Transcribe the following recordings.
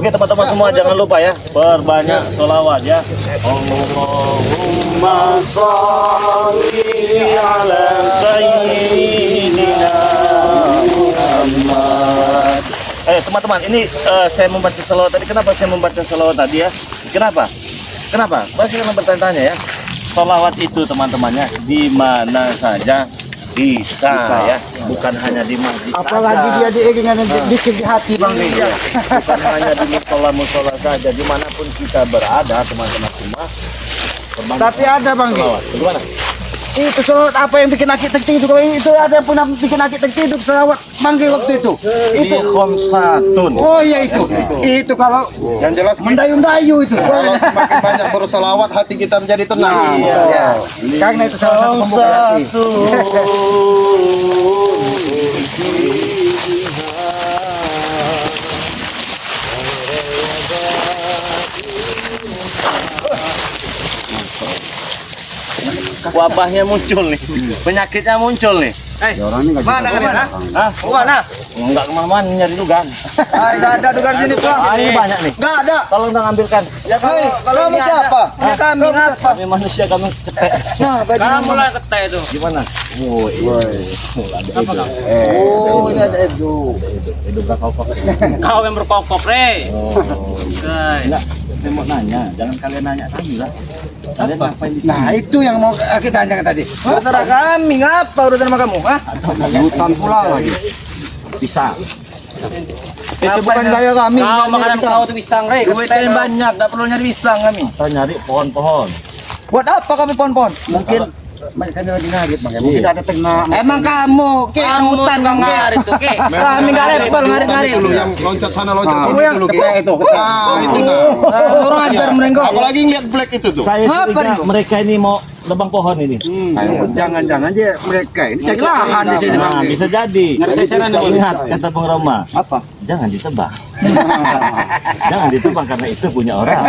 Oke teman-teman semua jangan lupa ya perbanyak sholawat ya. Allahumma sholli ala sayyidina Muhammad. Teman-teman ini saya membaca sholawat tadi. Kenapa saya membaca sholawat tadi ya? Kenapa? Masih yang bertanya-tanya ya. Sholawat itu teman-temannya di mana saja bisa ya, bukan hanya di masjid apalagi saja. dia dengan bikin di hati bang. Iya, bukan hanya di musola saja, dimanapun kita berada teman-teman semua. Tapi ada bang, Gimana? itu selawat apa yang bikin akik tertidur? Itu ada yang pernah bikin akik tertidur selawat bangke waktu itu. Ini khomsatun. Oh iya itu kalau Yang jelas mendayu-dayu itu. kalau semakin banyak bersolawat hati kita menjadi tenang. Iya. Ya. Karena itu salah satu pembuka hati. Wabahnya muncul nih, penyakitnya muncul nih. Mana? Hah? Mana? Enggak kemana-mana nyari dugaan. Enggak ada dugaan sini Pak. Ini banyak nih. Enggak ada. Tolong dong ambilkan. Ya kalau Kamu ini siapa? ada. Ini kami ngapa? Kami manusia, kami ketek. Nah, Kamu lah ketek itu. Gimana? Oh, ini ada Edo. Itu berapa kok? Kau yang berkokok, Re. Enggak, saya mau nanya, jangan kalian nanya kami lah. Kalian ngapain di Nah, itu yang mau kita tanyakan tadi. Terserah kami, ngapa urusan sama kamu? Hah? Hutan pula lagi. pisang? Itu bukan gaya kami. Kau makanan kau itu pisang, Re. Duitnya banyak, enggak perlu nyari pisang kami. Kita nyari pohon-pohon. Buat apa kami pohon-pohon? Mungkin mereka lagi ngarit bang. Mungkin ada ternak. Emang kamu ke hutan tukang bang. ngarit itu, Ki. Kami nggak level ngarit-ngarit. Dulu yang loncat sana loncat Ah, sini yang dulu. Ki. ketek itu. Nah, itu nah. Orang ajar mereka. Apalagi ngeliat black itu tuh. Saya Apa curiga itu? mereka ini mau nebang pohon ini. Jangan-jangan dia mereka ini cari lahan di sini bang. Nah, bisa jadi. Lihat kata Bang Roma. Apa? Jangan ditebang. Jangan ditebang karena itu punya orang.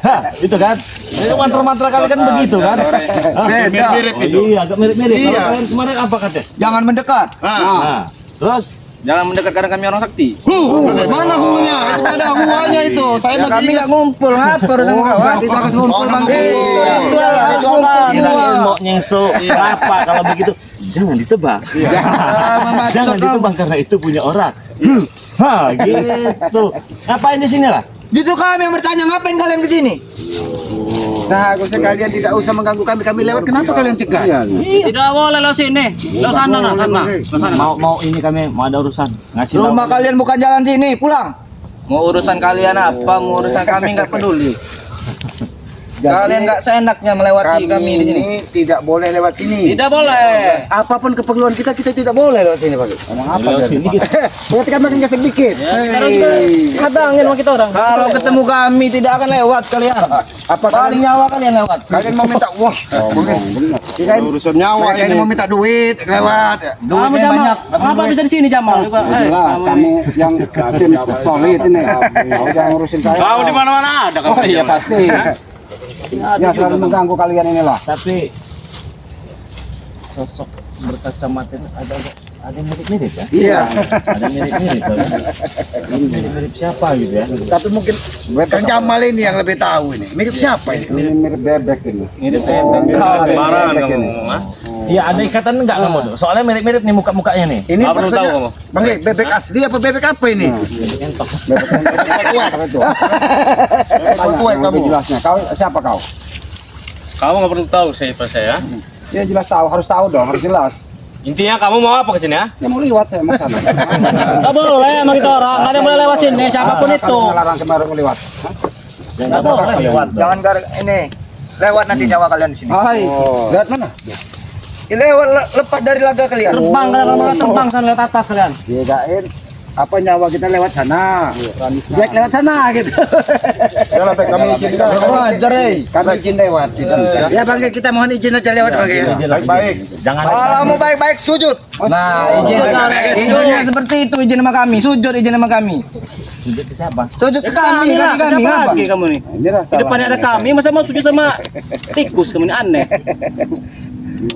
Hah, itu kan? Itu mantra-mantra kalian kan begitu kan? Hah? Mirip-mirip itu. Iya, agak mirip-mirip. Kalau Iya. kalian kemarin apa katanya? Jangan mendekat. Nah, terus Jangan mendekat karena kami orang sakti. Mana hunya? Itu ada huanya itu. Saya Ya, masih kami ingat. nggak ngumpul ngapa urusan kawan. Kita harus ngumpul bang. Itu harus ngumpul kirain semua. mau nyengso apa kalau begitu? Jangan ditebang. Jangan ditebang karena itu punya orang. Hah, gitu. Ngapain di sini lah? Justru kami yang bertanya ngapain kalian ke sini? Seharusnya kalian tidak usah mengganggu kami. Kami lewat. Kenapa kalian cegah? Tidak boleh lo sini. Lo sana, nah, sana. Lo sana. Mau ini kami mau ada urusan ngasih tahu. Rumah kalian bukan jalan sini. Pulang. Mau urusan kalian apa? Mau urusan kami nggak peduli. Kalian nggak seenaknya melewati kami di sini. tidak boleh lewat sini. Tidak boleh. Apapun keperluan kita tidak boleh lewat sini Pak. Lewat sini gitu. Berarti kan makin gesek dikit. Sekarang kita hadangin sama kita orang. Kalau ketemu kami tidak akan lewat kalian. Apa paling nyawa kalian lewat? Kalian mau minta wah. Kirain Urusan nyawa kalian ini. mau minta duit lewat. Kamu Duitnya Jamal, banyak. apa bisa di sini Jamal? Jelas kamu yang tim solid ini. Kau jangan ngurusin saya. Kau di mana-mana ada kamu. Iya pasti. Ya selalu mengganggu kalian inilah. Tapi sosok berkacamata itu ada yang mirip-mirip ya? Iya. Ada yang mirip-mirip kan? Mirip-mirip siapa gitu ya? Tapi mungkin Kang Jamal ini yang lebih tahu ini. Mirip siapa ini? Ini mirip bebek ini. Sembarangan kamu. Iya, ada ikatan enggak kamu tuh? Soalnya mirip-mirip nih muka-mukanya nih. Ini Apa lu tahu maksudnya kamu? Bang, bebek asli apa bebek apa ini? Bebek apa itu? Kuat kamu. Lebih jelasnya. Kau siapa kau? Kamu nggak perlu tahu saya. Ya jelas tahu, harus tahu dong, harus jelas. Intinya kamu mau apa ke sini ya? Ya mau liwat saya mau sana. Nggak boleh sama kita orang. Nggak ada yang boleh lewat sini siapapun itu. Kalau melarang kemarin liwat. Jangan boleh lewat. Jangan ini. Lewat nanti nyawa kalian di sini. Hai. Lewat mana? Lewat lepas dari laga kalian. Terbang kalian mau terbang sana lewat atas kalian. Bedain Apa nyawa kita lewat sana? Jack lewat sana gitu. Jangan sampai kami izin dah. Wajar kami izin lewat. Ya bang, kita mohon izin aja lewat bang ya. Baik-baik. Jangan Kalau mau baik-baik sujud. Nah, izinnya seperti itu, izin sama kami, sujud izin sama kami. sujud ke siapa? Sujud ke kami, kaki kami apa? Lagi kamu nih. Ini rasa. Di depannya ada kami, masa mau sujud sama tikus kamu ini aneh.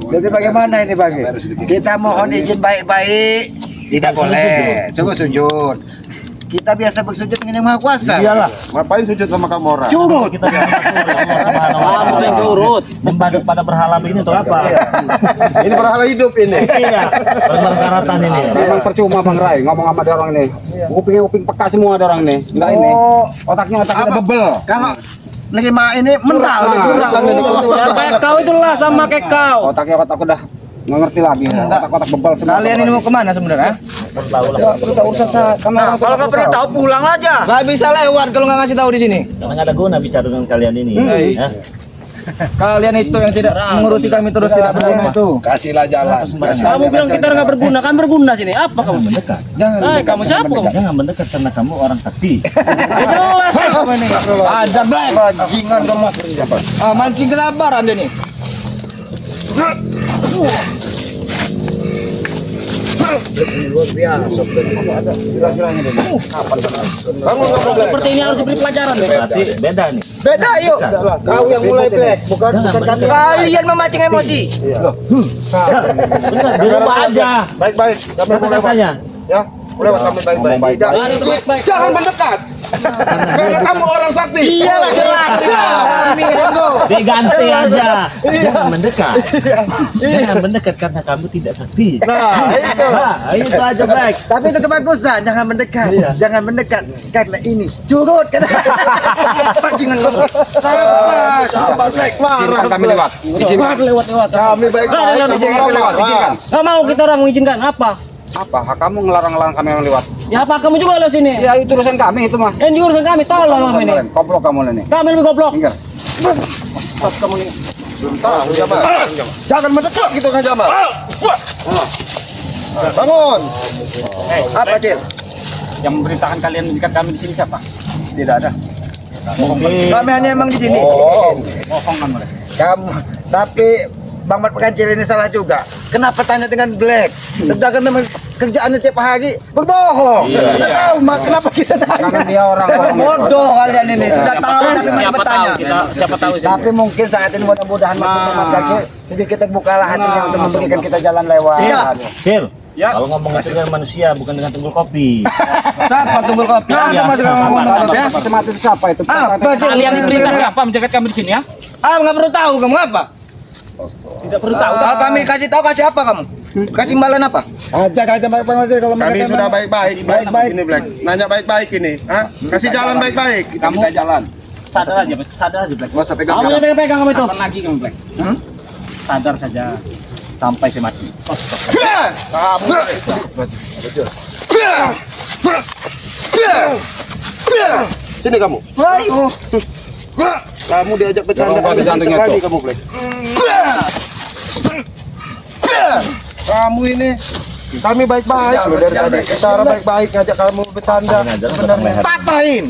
Jadi bagaimana ini bang? Kita mohon izin baik-baik. Tidak boleh, sungguh sujud. Kita biasa bersujud dengan Yang Maha Kuasa. Iyalah. Ngapain sujud sama kamu orang? Curut. Kita kamu yang turut. Nyembah pada berhala begini untuk apa? Ini berhala hidup ini. Iya. Perkaratan ini. Memang percuma Bang Rai ngomong sama ada orang ini. Kuping peka semua ada orang ini. Enggak ini. Otaknya bebel. Kalau lagi ini mental, curang. Kayak kau itulah sama kayak kau. Otaknya otak udah nggak ngerti lagi. Otak bebel semua. Kalian ini mau kemana sebenarnya? Nah, kalau nggak perlu tahu pulang aja. Gak bisa lewat kalau nggak ngasih tahu di sini. Karena nggak ada guna bicara dengan kalian ini. Ya. Kalian itu yang tidak mengurusi kami terus tidak berguna itu. Kasihlah jalan. Kamu bilang kita nggak berguna, kan berguna sini. Apa kamu mendekat? Kamu siapa kamu? Jangan mendekat karena kamu orang sakti. Ya jelas kamu ini. Ada black. Bajingan kamu. Mancing kenapa Anda nih? Seperti ini harus diberi pelajaran nih. Berarti beda nih. Beda yuk. Kau yang mulai black, bukan kami. Kalian memancing emosi. Benar, dirubah aja. Baik-baik. Kami Kata mau lewat. katanya. Ya, mau lewat kami baik-baik. Jangan mendekat. Karena kamu orang sakti. Iyalah jelas. Kami Ringo. Diganti aja. Jangan mendekat. Jangan mendekat karena kamu tidak sakti. Nah, itu. Nah, itu aja baik. Tapi itu kebagusan, jangan mendekat. Jangan mendekat karena ini curut kan. Bajingan kamu. Sabar black. Izinkan kami lewat. Izinkan. Kami baik-baik. Izinkan lewat. Izinkan. Nggak mau kita orang mengizinkan apa? Apa? Hak kamu ngelarang-larang kami yang lewat? Ya apa kamu juga lewat sini? Ya itu urusan kami itu mah. Ini urusan kami, tolong kami ini. Goblok kamu ini. Kami lebih goblok. Minggir. Jangan mendekat gitu kan Jamal. Bangun. Apa Cil? Yang memberitakan kalian mendekat kami di sini siapa? Tidak ada. Mungkin Kami hanya emang di sini. Bohong kan mereka. Kamu tapi Bang Mat Pekancil ini salah juga. Kenapa tanya dengan black? Sedangkan memang kerjaannya tiap hari berbohong. Kita tahu kenapa kita Karena tanya. dia orang Bodoh kalian ini. Sudah tahu tapi masih bertanya. siapa tahu sih. Tapi mungkin saat ini mudah-mudahan Mat Pekancil sedikit terbukalah hatinya untuk memberikan kita jalan lewat. Sil, kalau ngomong itu dengan manusia bukan dengan tunggul kopi. Siapa tunggul kopi? Iya. Masuk ngomong ya. Macam-macam siapa itu? Apa Cil? Kalian diperintah siapa menjaga kami di sini ya? Nggak perlu tahu kamu apa? Tidak perlu tahu. Kalau kami kasih tahu kasih apa kamu? Kasih imbalan apa? Ajak aja baik-baik Mas kalau kami sudah baik-baik. Baik-baik ini Black. Nanya baik-baik ini. Hah? Kasih jalan baik-baik. Kamu minta jalan. Sadar aja, sadar aja, Black. Gak usah pegang. Kamu yang pegang kamu itu. Kapan lagi kamu Black? Sadar saja sampai saya mati. Sini kamu. Ayo. Kamu diajak bercanda Jangan pakai jantungnya sekali tuh. kamu Black. Kamu ini kami baik-baik loh dari tadi. Cara baik-baik ngajak kamu bercanda. Sebenarnya Patahin.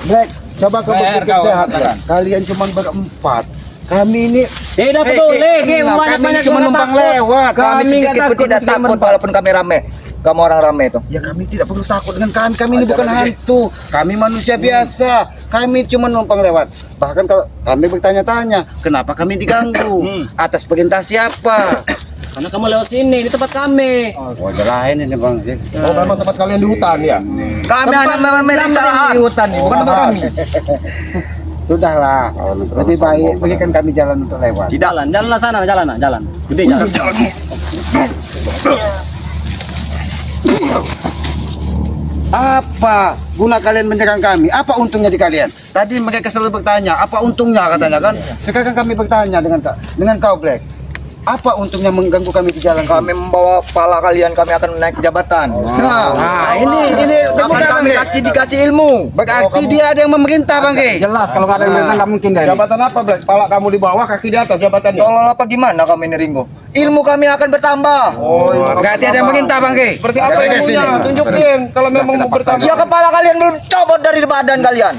Black, coba kamu Leher pikir kau, sehat ya. katakan. Kalian cuma berempat. Kami ini Tidak peduli. Kami cuma numpang lewat. Kami sedikit pun tidak takut walaupun kami rame. Kamu orang rame itu. Ya kami tidak perlu takut dengan kami. Kami ini bukan hantu. Kami manusia biasa. Kami cuma numpang lewat. Bahkan kalau kami bertanya-tanya, kenapa kami diganggu? Atas perintah siapa? Karena kamu lewat sini di tempat kami. Oh, lain ini Bang. oh memang tempat kalian di hutan ya. Kami hanya memerintah di hutan nih, bukan tempat kami. Sudahlah, lebih baik berikan kami jalan untuk lewat. Jalan, jalanlah sana, jalan. Gede jalan. Apa guna kalian menyerang kami? Apa untungnya di kalian? Tadi mereka selalu bertanya, apa untungnya katanya kan? Sekarang kami bertanya dengan kau Black. Apa untungnya mengganggu kami di jalan? Kami membawa pala kalian, kami akan naik jabatan. Nah, ini terbuka kami dikasih ilmu. Berarti dia ada yang memerintah Bang Ge. Jelas kalau nggak ada yang berenang nggak mungkin deh. Jabatan apa Black? Pala kamu di bawah, kaki di atas jabatannya. Tolong apa gimana kami ini Ringo? Ilmu kami akan bertambah. Oh, ilmu kamu berarti ada yang bertambah. memerintah Bang Ge. Seperti apa ilmunya? Tunjukin kalau memang mau bertambah. Ya kepala kalian belum copot dari badan kalian.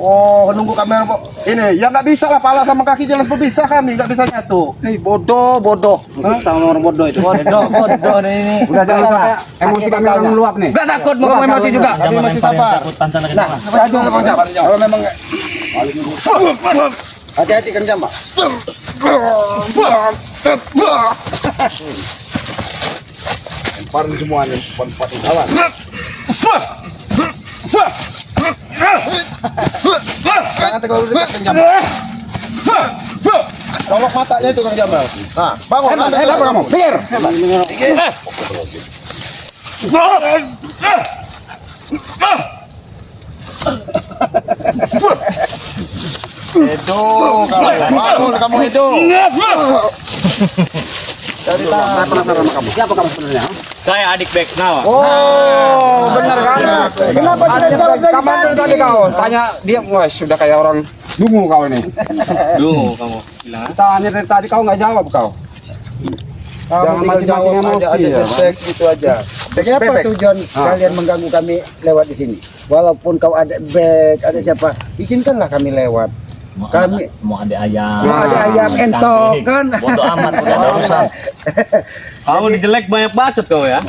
Oh, nunggu kamera kok. Ini, ya nggak bisa lah, pala sama kaki jalan bisa kami, nggak bisa nyatu. Bodoh. Sama orang bodoh itu. Bodoh ini. Udah jangan sampai emosi kami orang meluap nih. Gak takut mau kamu emosi juga. Kami masih sabar. Kalau memang hati-hati kan Jamba. Paling semua nih, empat lawan. Jangan terlalu dekat Kang Jamal. Colok matanya itu Kang Jamal. Nah, bangun. Apa kamu? Pikir. Edo, bangun kamu Edo. Dari saya penasaran sama kamu. Siapa kamu sebenarnya? Saya adik Beknal. Oh, benar kan? Kenapa tidak jawab dari tadi kau? Tanya dia, wah sudah kayak orang dungu kau ini. Dungu kamu bilang. Tanya dari tadi kau nggak jawab kau. Jangan mancing-mancing emosi ya. Seks itu aja. Kenapa tujuan kalian mengganggu kami lewat di sini? Walaupun kau ada bek, ada siapa, izinkanlah kami lewat. Kami Mau ada ayam. mau ada ayam entok kan? Bodoh amat, udah ada urusan. Kamu dijelek banyak bacot kau ya.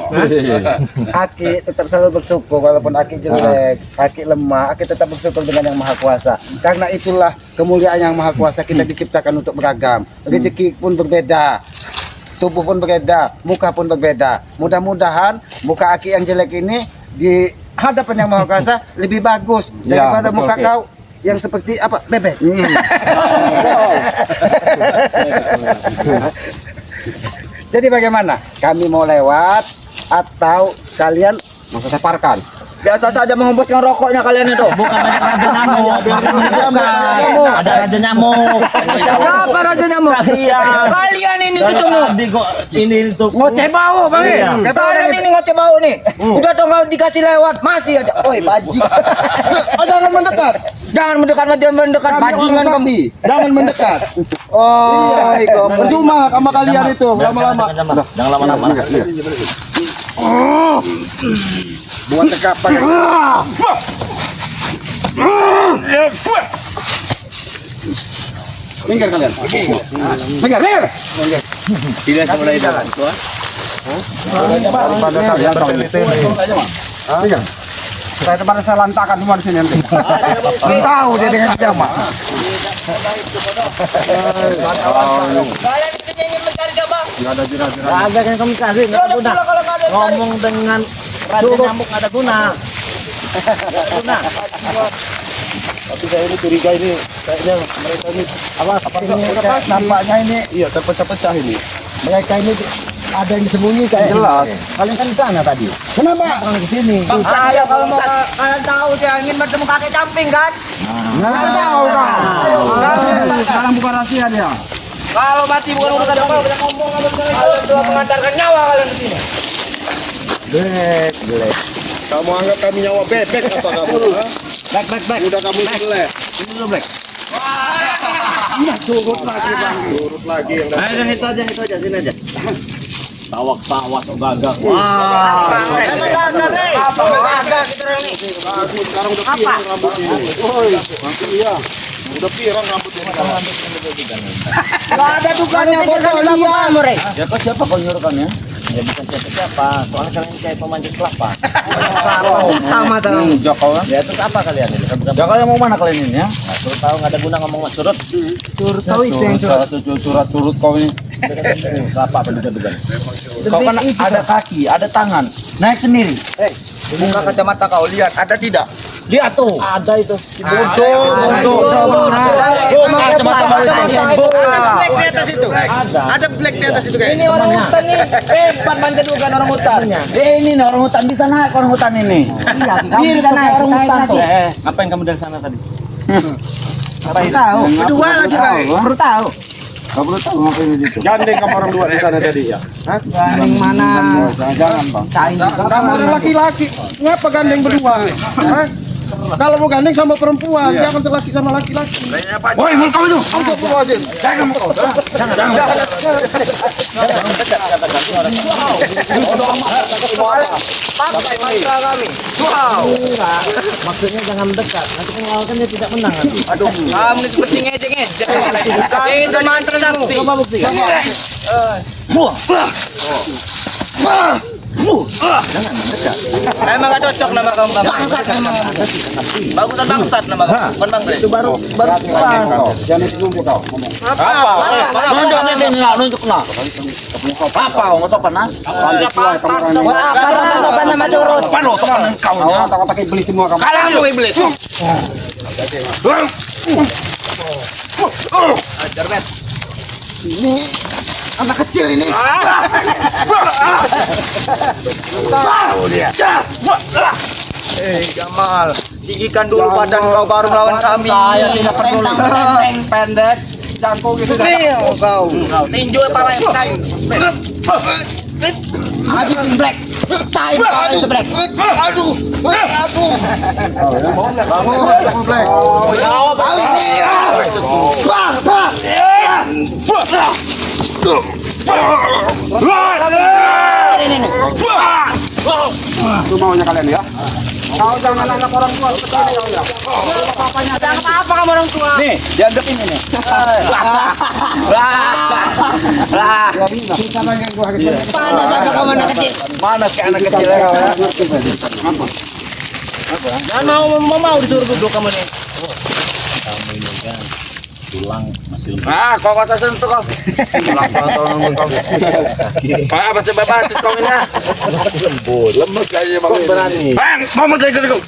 Aki tetap selalu bersyukur walaupun Aki jelek, Aki lemah, Aki tetap bersyukur dengan Yang Maha Kuasa. Karena itulah kemuliaan Yang Maha Kuasa, kita diciptakan untuk beragam. Rezeki pun berbeda, tubuh pun berbeda, muka pun berbeda. Mudah-mudahan muka Aki yang jelek ini di hadapan Yang Maha Kuasa lebih bagus Ya, daripada betul, muka Ki. kau yang seperti apa? Bebek. Jadi bagaimana? Kami mau lewat atau kalian Mau saya parkan. Biasa saja menghembuskan rokoknya kalian itu. Bukan raja nyamuk. Bukan. Ada raja nyamuk. Siapa raja nyamuk? Iya. Kalian ini ketemu. Tadi kok ini untuk ngoceh bau, Bang? Iya. Kata Kalian orang ini ngoceh bau nih. Udah dong kalau dikasih lewat masih aja. Oi bajing. Oh, jangan mendekat. Jangan mendekat bajingan kamu. Jangan mendekat. Oh, Percuma sama kalian itu lama-lama. Jangan lama-lama. buat tegak pakai. Minggir kalian. Minggir. Tidak mulai jalan. Daripada kalian minggir. Daripada saya lantakan semua di sini nanti. Tahu dia dengan jama. Kalian ini ingin mencari jabang. Ada kan kamu kasih Ya udah pulang kalau nggak ada yang cari. ngomong dengan raja nyamuk nggak ada guna. Guna. Tapi saya ini curiga ini kayaknya mereka ini Nampaknya ini iya terpecah-pecah ini. mereka ini ada yang disembunyi kayak Jelas. Kalian kan di sana tadi. Kenapa? Orang di sini. Ayo kalau mau kalian tahu dia ingin bertemu kakek camping kan? Tahu Sekarang bukan rahasia dia. Kalau mati bukan urusan apa, banyak ngomong kalian dua mengantarkan nyawa kalian di sini. Kamu anggap kami nyawa bebek apa kamu? Ha? Back. Udah kamu jelek. Ini dulu Black. Turut lagi yang Ayo yang itu aja sini aja. Tawak tuh gagak. Wah. Emang gagal nih. Apa gagal kita orang ini? bagus. Sekarang udah pirang rambut ini. Woi, iya. Udah pirang rambut ini. Gak ada dukanya bodoh liar. Siapa kau nyuruhkannya? Ya bukan siapa. Soalnya kalian kayak pemancing kelapa. Sama tahu. Joko kan? Ya terus apa kalian ini? Joko yang mau mana kalian ini ya? Suruh tahu nggak ada guna ngomong mas surut. Turut tahu itu yang Surat turut kau ini. Kelapa apa juga. Kau kan ada kaki, ada tangan. Naik sendiri. Buka kacamata kau lihat ada tidak? Lihat tuh. Ada itu. Bodoh. Black di atas itu. Ada black di atas itu kayak. Ini orang hutan nih. Hebat manja bukan orang hutan. Ini nih orang hutan bisa naik orang hutan ini. Iya, bisa naik orang hutan tuh. Ngapain kamu dari sana tadi? tahu. Kedua lagi baru tahu. Gak perlu tahu ngapain di situ. Gandeng kamu orang dua di sana tadi ya. Hah? Yang mana? Jangan bang. Kamu orang laki-laki. Ngapa gandeng berdua? Hah? Kalau mau gandeng sama perempuan, jangan laki sama laki-laki. Woi, mulut kau itu. Astagfirullahaladzim. Jangan kau. Pantai mantra kami. Wow. Maksudnya jangan mendekat. Nanti kan lawan kan dia tidak menang nanti. Aduh, kamu ini seperti ngejek-ngejek. Itu mantra sakti. Coba buktikan. Jangan mendekat. Emang gak cocok nama kamu Bang. Bangsat memang. Bagusan bangsat nama kamu. Bukan Bang Bre. Itu baru Jangan tunjuk kau. nunjuk nah. Apa ngomong sopan nah? Sopan nama curut. Apa lo sopan kau nya? Kau pakai beli semua kamu. Kalian lu beli. Ajar bet. Anak kecil ini. Tahu dia. Jamal, tinggikan dulu badan kau baru melawan kami. Saya tidak peduli. Pendek. Jangkau gitu. Kau. Tinju pala yang kayu. Habisin black. Time kau itu black. Aduh. Black. Jawab Itu maunya kalian ya. Kau jangan anak orang tua seperti ini kau ya. Jangan apa kamu orang tua. nih, dianggap ini nih. Panas apa kamu anak kecil? Mana kayak anak kecil ya kau ya? Jangan mau disuruh duduk kamu nih. Ah, kau kata sentuh kau. Pak, apa coba baca kau ini? Lemes kayaknya Bang. Berani. Bang, mau menjadi gede kau.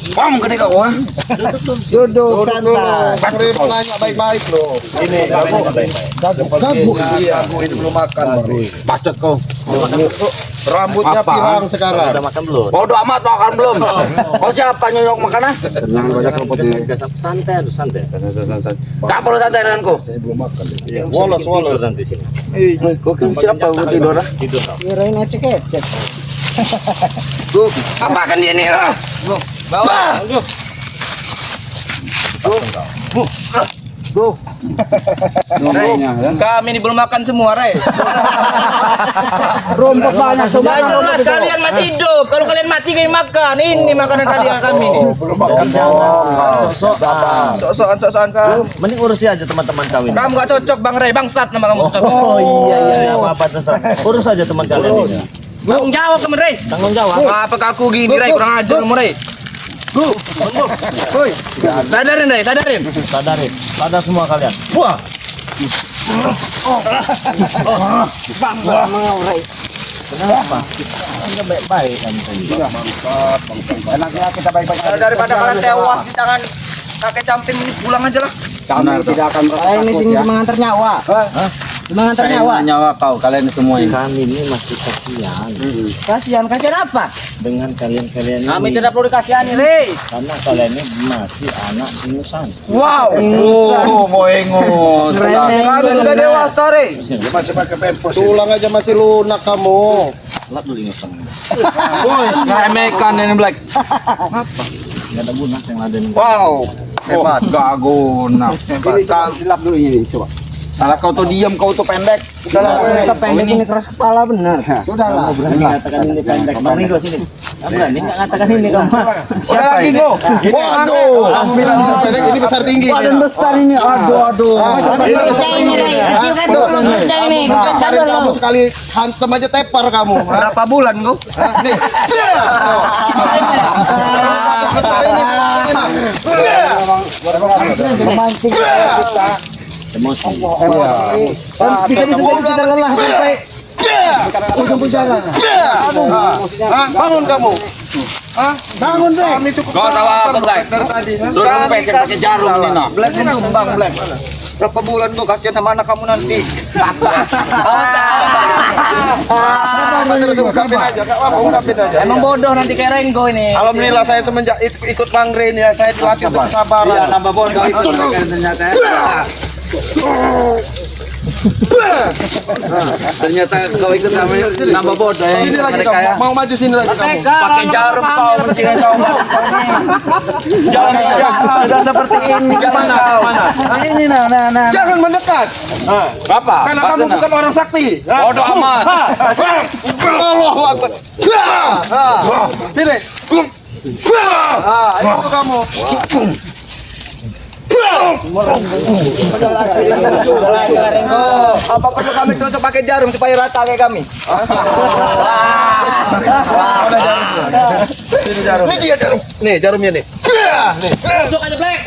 Kamu gede kau ah. Duduk santai. Beri penanya baik-baik loh. Ini Gabuk. Iya, aku ini belum makan. bacot kau. Rambutnya Apa? pirang sekarang. Udah makan belum? Bodoh amat makan belum. Kau siapa nyonyok makanan? Jangan banyak rumputnya. Santai. Gak perlu santai denganku. Saya belum makan. Wolos. Kau siapa mau tidur? Kirain ecek-ecek. Apa kan dia nih? Bawa. Kami ini belum makan semua, Rey. Rumput banyak Sudah jelas kalian masih hidup. Kalau kalian mati kalian makan. Ini makanan kalian kami nih. Belum makan. Sok-sokan kau. Mending urusi aja teman-teman kau ini. Kamu gak cocok Bang Rey, bangsat nama kamu. Oh iya apa terserah. Urus aja teman kalian ini. Tanggung jawab kamu Rey. Tanggung jawab. Apa aku gini Rey, kurang ajar kamu Rey. Sadarin Rey, sadarin. Sadar semua kalian. Wah. Kenapa? Enggak baik-baik kan. Enaknya kita baik-baik aja. Daripada kalian tewas di tangan kakek camping ini pulang aja lah. Kami tidak akan Ini sini mengantar nyawa. Mengantar nyawa kau kalian semua ini. Kami ini masih kasihan. Kasihan apa? Dengan kalian ini. Kami tidak perlu dikasihani, Rey. Karena kalian ini masih anak ingusan. Wow. Mau ingus. Kami sudah dewasa, Rey. Masih pakai pampers. Tulang aja masih lunak kamu. Lap dulu ingusan. Bos, ngeremekan ini Black. Enggak ada guna yang ada ini. Wow. Hebat. Gak guna. Silap dulu ini coba. Salah kau tuh diam, kau tuh pendek. Kita pendek ini keras kepala bener. Sudahlah. Berani ngatakan ini pendek. Bang Ringo sini. Berani nggak ngatakan ini kamu? Siapa lagi Go? Waduh. Kamu bilang pendek ini besar tinggi. Badan besar ini. Aduh. Ini Rey, kecil kan tuh. Ini. Kemarin kamu sekali hantem aja tepar kamu. Berapa bulan Go? Nih. Besar ini. Memancing. Emosi. Bisa jadi kita lelah sampai ujung perjalanan. Bangun kamu. Bangun deh. Kami cukup. Kau tahu apa, Black? Dari tadi. Suruh pesek pakai jarum ini, no. Black ini tumbang Black. Berapa bulan Go? Kasihan sama anak kamu nanti. Ungkapin aja. Ungkapin aja. Emang bodoh nanti kayak Renggo ini. Alhamdulillah saya semenjak ikut Bang Ren ya, saya dilatih untuk kesabaran. Iya, tambah bodoh itu ternyata. Ternyata kau ikut sama nambah bodoh ya. Sini lagi Mereka ya. kamu, mau maju sini lagi kamu. Pakai jarum kau mencingin kau. Jangan seperti ini. Mana? Ini nah. Jangan mendekat. Apa? Karena kamu bukan orang sakti. Bodoh amat. Allahu Akbar. Sini. Itu kamu. Apa perlu kami tusuk pakai jarum supaya rata kayak kami? Ini jarum. Ini dia jarum. Nih jarumnya nih. Nih. Masuk aja Black.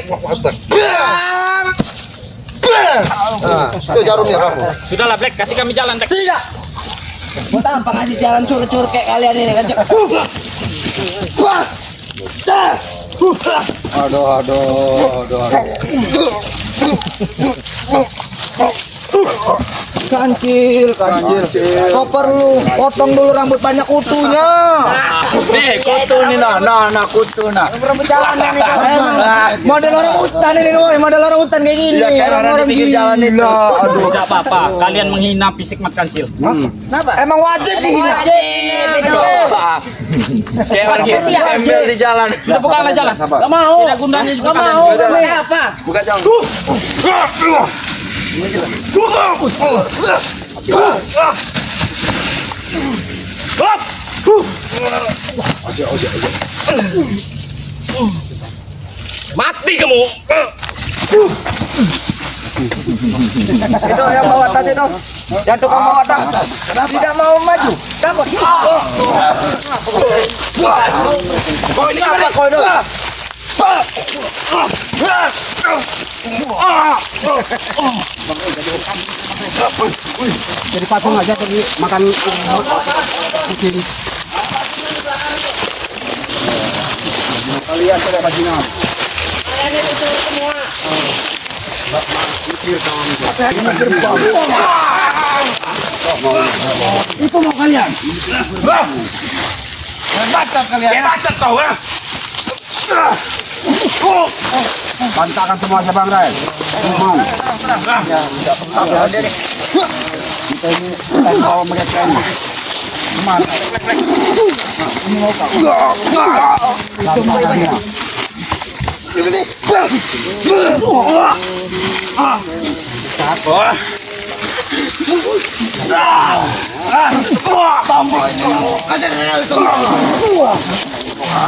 Itu jarumnya kamu. Sudahlah Black, kasih kami jalan. Black. Tidak. Mau tampang aja jalan curut-curut kayak kalian ini kan? Kancil. Kau perlu potong dulu rambut banyak kutunya. Nih, kutu nih nah kutu nah. Rambut jalan ini. Model orang hutan ini, woy. Model orang hutan kayak gini. Orang pinggir jalan itu. Aduh, tidak apa-apa. Kalian menghina fisik Mat Kancil. Kenapa? Emang wajib dihina. Kayak parkir ember di jalan. Udah bukalah jalan. Enggak mau. Tidak gunanya juga kalian. Apa? Buka jangan. Mati kamu. Itu yang bawa tas itu. Yang tukang bawa tas. Tidak mau maju. Takut. Kau ini apa kau itu? Jadi patung aja pergi makan kucing. Kalian sudah bajingan. Itu mau kalian. Baca kalian. Baca kau ya. Bantakan semua aja Bang Ray. Kita ini bawa mereka ini. Kemana? Ini mau kau. Itu mereka.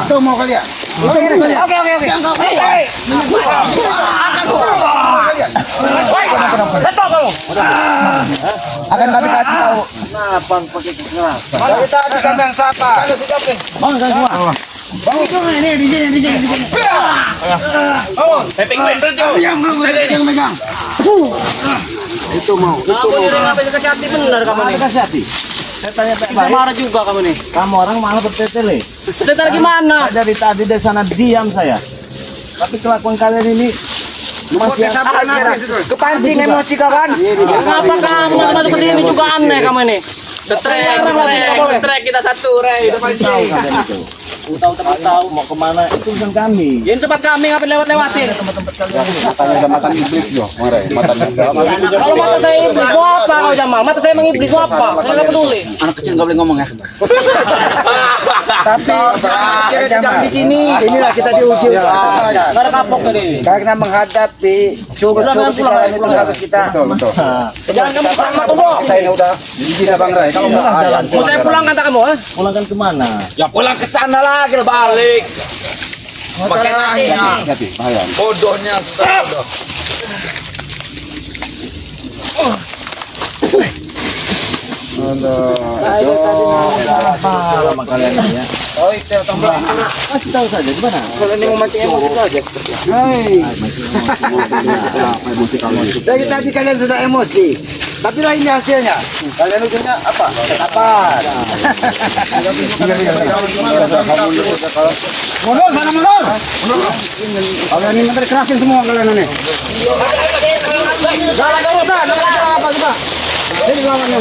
Itu mau kalian. Oke. Akan kami kasih tahu. Kenapa pakai kekerasan? Dari tadi kami yang sapa. Bangkan semua. Pepeng berhenti. Yang megang. Itu mau. Kamu ini ngapain kasih hati benar kamu nih? Kasih hati. Saya tanya Kita marah juga kamu nih. kamu orang malah bertetele. Sebentar gimana? Dari tadi dari sana diam saya. Tapi kelakuan kalian ini masih Kepancing emosi kawan. Kenapa kamu masuk ke sini juga aneh kamu ini? Setrek kita satu, Rey. tahu kalian itu. Tahu mau kemana itu bukan kami. Ini tempat kami ngapain lewat-lewatin? Matanya ada mata iblis loh, Mare. Matanya. Kalau mata saya iblis mau apa kau Jamal? Mata saya emang iblis mau apa? Saya nggak peduli. Anak kecil nggak boleh ngomong ya. Tapi kita sedang di sini. Inilah kita diuji. Nggak ada kapok tadi. Karena menghadapi curut-curut di jalan itu harus kita. Betul. Jangan kamu sama tuh, Bo. Kita ini udah izin Bang Ray. Kalau mau jalan. Mau saya pulang kata kamu, ha? Pulangkan kemana? Ya pulang ke sana lagi balik. Pakai nanya. Hati, bahaya. Bodohnya bodoh. Apa lama kalian ini ya? Oh itu tombol. Kasih tahu saja gimana? Kalau ini mau mancing emosi saja. Hei. Emosi kamu itu. Dari tadi kalian sudah emosi. Tapi lah ini hasilnya. Kalian ujungnya apa? Kapan? Mundur, mana mundur? Kalian ini nanti kerasin semua kalian ini. Salah kamu, San. Apa juga? Jadi lawannya.